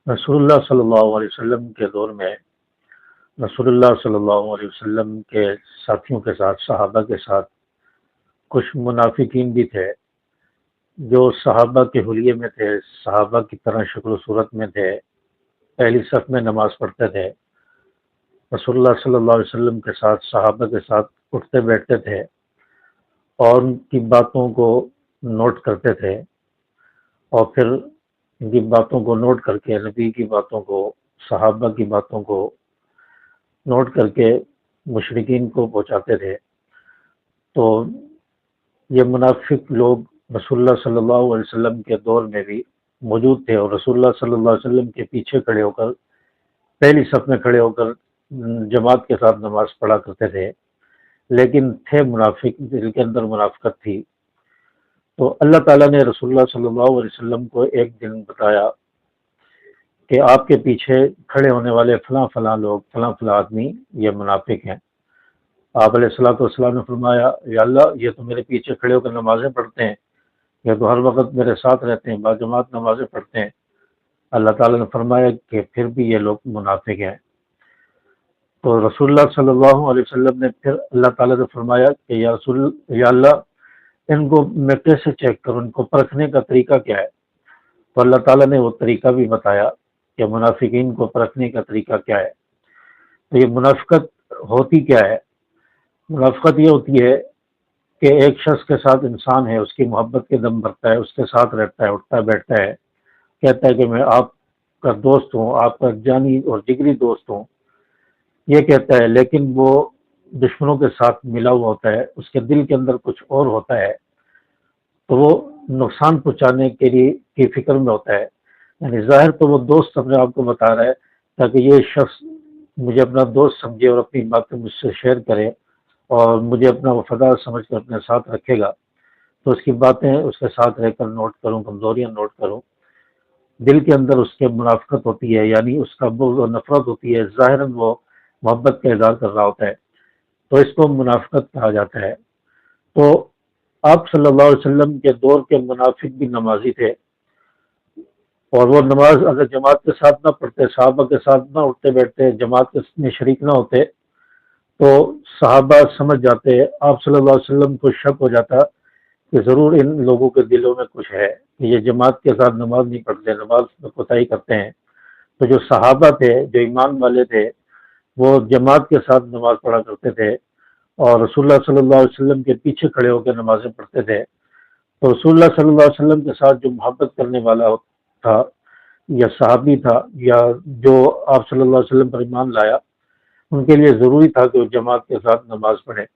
رسول اللہ صلی اللہ علیہ وسلم کے دور میں رسول اللہ صلی اللہ علیہ وسلم کے ساتھیوں کے ساتھ، صحابہ کے ساتھ کچھ منافقین بھی تھے جو صحابہ کے حلیے میں تھے، صحابہ کی طرح شکل و صورت میں تھے، پہلی صف میں نماز پڑھتے تھے، رسول اللہ صلی اللہ علیہ وسلم کے ساتھ، صحابہ کے ساتھ اٹھتے بیٹھتے تھے اور ان کی باتوں کو نوٹ کرتے تھے، اور پھر ان کی باتوں کو نوٹ کر کے، نبی کی باتوں کو، صحابہ کی باتوں کو نوٹ کر کے مشرکین کو پہنچاتے تھے۔ تو یہ منافق لوگ رسول اللہ صلی اللہ علیہ وسلم کے دور میں بھی موجود تھے، اور رسول اللہ صلی اللہ علیہ وسلم کے پیچھے کھڑے ہو کر، پہلی صف میں کھڑے ہو کر جماعت کے ساتھ نماز پڑھا کرتے تھے، لیکن تھے منافق، دل کے اندر منافقت تھی۔ تو اللہ تعالیٰ نے رسول اللہ صلی اللہ علیہ وسلم کو ایک دن بتایا کہ آپ کے پیچھے کھڑے ہونے والے فلاں فلاں لوگ، فلاں فلاں آدمی یہ منافق ہیں۔ آپ علیہ الصلوۃ والسلام نے فرمایا، یا اللہ، یہ تو میرے پیچھے کھڑے ہو کر نمازیں پڑھتے ہیں، یہ تو ہر وقت میرے ساتھ رہتے ہیں، باجماعت نمازیں پڑھتے ہیں۔ اللہ تعالیٰ نے فرمایا کہ پھر بھی یہ لوگ منافق ہیں۔ تو رسول اللہ صلی اللہ علیہ وسلم نے پھر اللہ تعالیٰ سے فرمایا کہ یا اللہ، ان کو میں کیسے چیک کروں، ان کو پرکھنے کا طریقہ کیا ہے؟ تو اللہ تعالیٰ نے وہ طریقہ بھی بتایا کہ منافقین کو پرکھنے کا طریقہ کیا ہے۔ تو یہ منافقت ہوتی کیا ہے؟ منافقت یہ ہوتی ہے کہ ایک شخص کے ساتھ انسان ہے، اس کی محبت کے دم بھرتا ہے، اس کے ساتھ رہتا ہے، اٹھتا بیٹھتا ہے، کہتا ہے کہ میں آپ کا دوست ہوں، آپ کا جانی اور جگری دوست ہوں، یہ کہتا ہے، لیکن وہ دشمنوں کے ساتھ ملا ہوا ہوتا ہے، اس کے دل کے اندر کچھ اور ہوتا ہے، تو وہ نقصان پہنچانے کے لیے کی فکر میں ہوتا ہے۔ یعنی ظاہر تو وہ دوست اپنے آپ کو بتا رہا ہے تاکہ یہ شخص مجھے اپنا دوست سمجھے اور اپنی باتیں مجھ سے شیئر کرے اور مجھے اپنا وفادار سمجھ کر اپنے ساتھ رکھے گا، تو اس کی باتیں اس کے ساتھ رہ کر نوٹ کروں، کمزوریاں نوٹ کروں۔ دل کے اندر اس کے منافقت ہوتی ہے، یعنی اس کا بغض و نفرت ہوتی ہے، ظاہراً وہ محبت کا اظہار کر رہا ہوتا ہے، تو اس کو منافقت کہا جاتا ہے۔ تو آپ صلی اللہ علیہ وسلم کے دور کے منافق بھی نمازی تھے، اور وہ نماز اگر جماعت کے ساتھ نہ پڑھتے، صحابہ کے ساتھ نہ اٹھتے بیٹھتے، جماعت میں شریک نہ ہوتے، تو صحابہ سمجھ جاتے، آپ صلی اللہ علیہ وسلم کو شک ہو جاتا کہ ضرور ان لوگوں کے دلوں میں کچھ ہے کہ یہ جماعت کے ساتھ نماز نہیں پڑھتے، نماز میں کوتاہی کرتے ہیں۔ تو جو صحابہ تھے، جو ایمان والے تھے، وہ جماعت کے ساتھ نماز پڑھا کرتے تھے اور رسول اللہ صلی اللہ علیہ وسلم کے پیچھے کھڑے ہو کے نمازیں پڑھتے تھے۔ تو رسول اللہ صلی اللہ علیہ وسلم کے ساتھ جو محبت کرنے والا تھا، یا صحابی تھا، یا جو آپ صلی اللہ علیہ وسلم پر ایمان لایا، ان کے لیے ضروری تھا کہ وہ جماعت کے ساتھ نماز پڑھیں،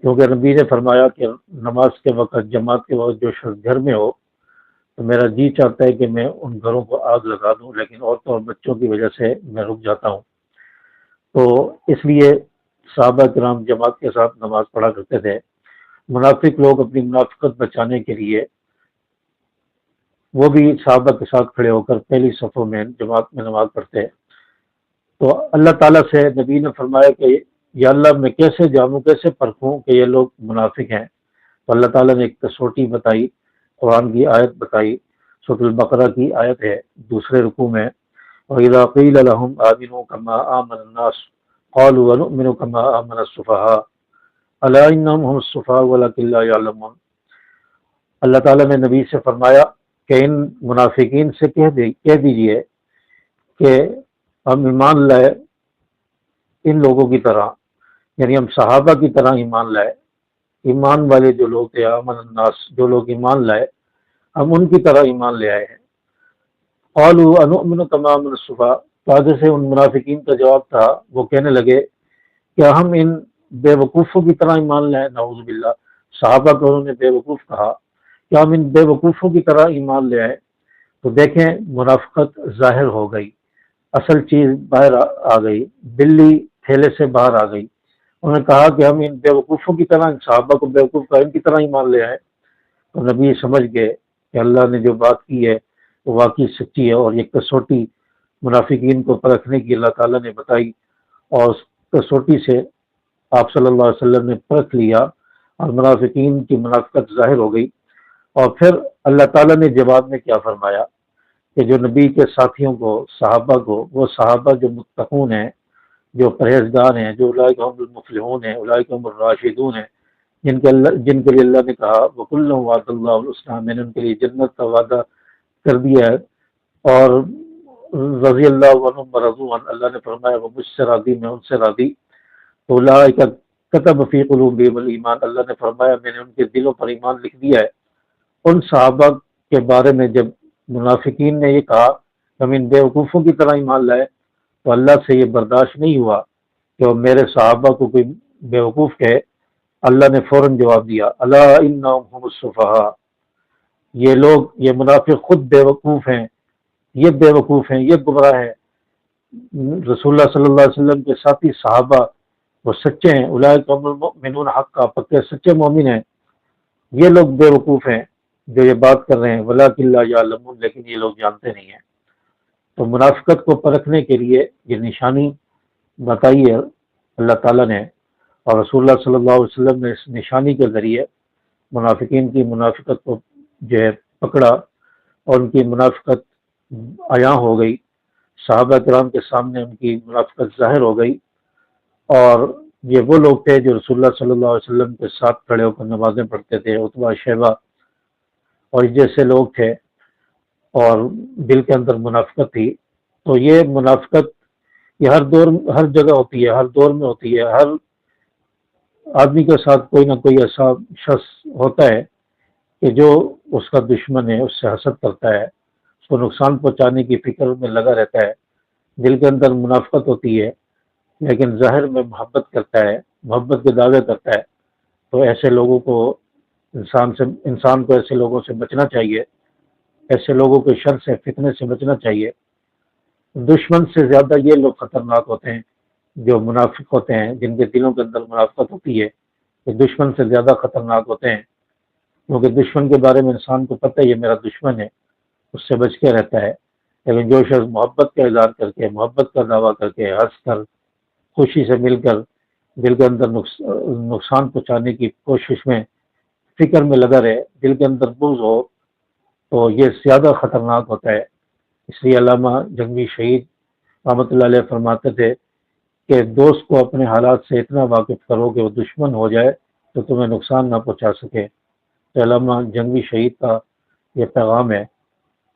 کیونکہ نبی نے فرمایا کہ نماز کے وقت، جماعت کے وقت جو شخص گھر میں ہو تو میرا جی چاہتا ہے کہ میں ان گھروں کو آگ لگا دوں، لیکن عورتوں اور بچوں کی وجہ سے میں رک جاتا ہوں۔ تو اس لیے صحابہ کرام جماعت کے ساتھ نماز پڑھا کرتے تھے۔ منافق لوگ اپنی منافقت بچانے کے لیے وہ بھی صحابہ کے ساتھ کھڑے ہو کر پہلی صفوں میں جماعت میں نماز پڑھتے ہیں۔ تو اللہ تعالیٰ سے نبی نے فرمایا کہ یا اللہ، میں کیسے جانوں، کیسے پرکھوں کہ یہ لوگ منافق ہیں؟ تو اللہ تعالیٰ نے ایک کسوٹی بتائی، قرآن کی آیت بتائی، سورۃ البقرہ کی آیت ہے، دوسرے رکوع میں، وَإِذَا قِيلَ لَهُمْ آمِنُوا كَمَا آمَنَ النَّاسُ قَالُوا وَنُؤْمِنُ كَمَا آمَنَ السُّفَهَاءُ أَلَا إِنَّهُمْ هُمُ السُّفَهَاءُ وَلَكِنْ لَا يَعْلَمُونَ۔ اللہ تعالیٰ نے نبی سے فرمایا کہ ان منافقین سے کہہ دیجئے کہ ہم ایمان لائے ان لوگوں کی طرح، یعنی ہم صحابہ کی طرح ایمان لائے، ایمان والے جو لوگ تھے، آمن الناس، جو لوگ ایمان لائے، ہم ان کی طرح ایمان لے آئے ہیں۔ قالوا انؤمن كما آمن السفهاء، تو آگے سے ان منافقین کا جواب تھا، وہ کہنے لگے کیا ہم ان بے وقوفوں کی طرح ایمان لائے؟ نعوذ باللہ، صحابہ کو انہوں نے بے وقوف کہا، کیا ہم ان بے وقوفوں کی طرح ایمان لے آئے؟ تو دیکھیں، منافقت ظاہر ہو گئی، اصل چیز باہر آ گئی، بلی تھیلے سے باہر آ گئی۔ انہوں نے کہا کہ ہم ان بے وقوفوں کی طرح، ان صحابہ کو بے وقوف کہا، ان کی طرح ایمان لے آئے۔ تو نبی سمجھ گئے کہ اللہ نے جو بات کی ہے وہ واقعی سچی ہے، اور یہ کسوٹی منافقین کو پرکھنے کی اللہ تعالیٰ نے بتائی، اور اس کسوٹی سے آپ صلی اللہ علیہ وسلم نے پرکھ لیا اور منافقین کی منافقت ظاہر ہو گئی۔ اور پھر اللہ تعالیٰ نے جواب میں کیا فرمایا کہ جو نبی کے ساتھیوں کو، صحابہ کو، وہ صحابہ جو متقون ہیں، جو پرہیزگار ہیں، جو اولئک هم المفلحون ہیں، اولئک هم الراشدون ہیں، جن کے لیے اللہ نے کہا وَكُلًّا وَعَدَ اللَّهُ الْحُسْنَىٰ، میں نے ان کے لیے جنت کا وعدہ کر دیا ہے، اور رضی اللہ عنہم ورضوا عنہ، اللہ نے فرمایا وہ مجھ سے راضی، میں ان سے راضی، تو اولئک کتب فی قلوبہم الایمان، اللہ نے فرمایا میں نے ان کے دلوں پر ایمان لکھ دیا ہے۔ ان صحابہ کے بارے میں جب منافقین نے یہ کہا کہ ہم ان بیوقوفوں کی طرح ایمان لائے، تو اللہ سے یہ برداشت نہیں ہوا کہ وہ میرے صحابہ کو کوئی بیوقوف کہے۔ اللہ نے فوراً جواب دیا الا انہم هم السفہاء، یہ لوگ، یہ منافق خود بیوقوف ہیں، یہ بیوقوف ہیں، یہ گمراہ ہیں۔ رسول اللہ صلی اللہ علیہ وسلم کے ساتھی صحابہ وہ سچے ہیں، اولئک هم المؤمنون حقا، پکے سچے مومن ہیں، یہ لوگ بیوقوف ہیں جو یہ بات کر رہے ہیں، ولکن لا یعلمون، لیکن یہ لوگ جانتے نہیں ہیں۔ تو منافقت کو پرکھنے کے لیے یہ نشانی بتائی ہے اللہ تعالیٰ نے، اور رسول اللہ صلی اللہ علیہ وسلم نے اس نشانی کے ذریعے منافقین کی منافقت کو جو ہے پکڑا، اور ان کی منافقت عیاں ہو گئی، صحابہ کرام کے سامنے ان کی منافقت ظاہر ہو گئی، اور یہ وہ لوگ تھے جو رسول اللہ صلی اللہ علیہ وسلم کے ساتھ کھڑے ہو کر نمازیں پڑھتے تھے، عتبہ، شیبہ اور جیسے لوگ تھے، اور دل کے اندر منافقت تھی۔ تو یہ منافقت یہ ہر دور، ہر جگہ ہوتی ہے، ہر دور میں ہوتی ہے، ہر آدمی کے ساتھ کوئی نہ کوئی ایسا شخص ہوتا ہے کہ جو اس کا دشمن ہے، اس سے حسد کرتا ہے، اس کو نقصان پہنچانے کی فکر میں لگا رہتا ہے، دل کے اندر منافقت ہوتی ہے، لیکن ظاہر میں محبت کرتا ہے، محبت کے دعوے کرتا ہے۔ تو ایسے لوگوں کو انسان کو ایسے لوگوں سے بچنا چاہیے، ایسے لوگوں کے شر سے، فتنے سے بچنا چاہیے۔ دشمن سے زیادہ یہ لوگ خطرناک ہوتے ہیں جو منافق ہوتے ہیں، جن کے دلوں کے اندر منافقت ہوتی ہے، یہ دشمن سے زیادہ خطرناک ہوتے ہیں، کیونکہ دشمن کے بارے میں انسان کو پتہ ہے یہ میرا دشمن ہے، اس سے بچ کے رہتا ہے۔ لیکن جو شخص محبت کا اظہار کر کے، محبت کا دعویٰ کر کے، ہنس کر، خوشی سے مل کر، دل کے اندر نقصان پہنچانے کی کوشش میں، فکر میں لگا رہے، دل کے اندر بغض ہو، تو یہ زیادہ خطرناک ہوتا ہے۔ اس لیے علامہ جنگی شہید رحمۃ اللہ علیہ فرماتے تھے کہ دوست کو اپنے حالات سے اتنا واقف کرو کہ وہ دشمن ہو جائے تو تمہیں نقصان نہ پہنچا سکے۔ تو علامہ جنگی شہید کا یہ پیغام ہے،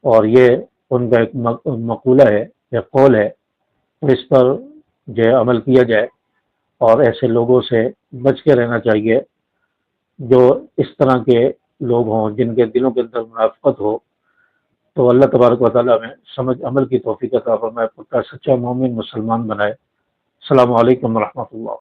اور یہ ان کا ایک مقولہ ہے، ایک قول ہے، تو اس پر جو ہے عمل کیا جائے، اور ایسے لوگوں سے بچ کے رہنا چاہیے جو اس طرح کے لوگ ہوں، جن کے دلوں کے اندر منافقت ہو۔ تو اللہ تبارک و تعالیٰ میں سمجھ عمل کی توفیق عطا فرمائے، پکا سچا مومن مسلمان بنائے۔ السلام علیکم ورحمۃ اللہ۔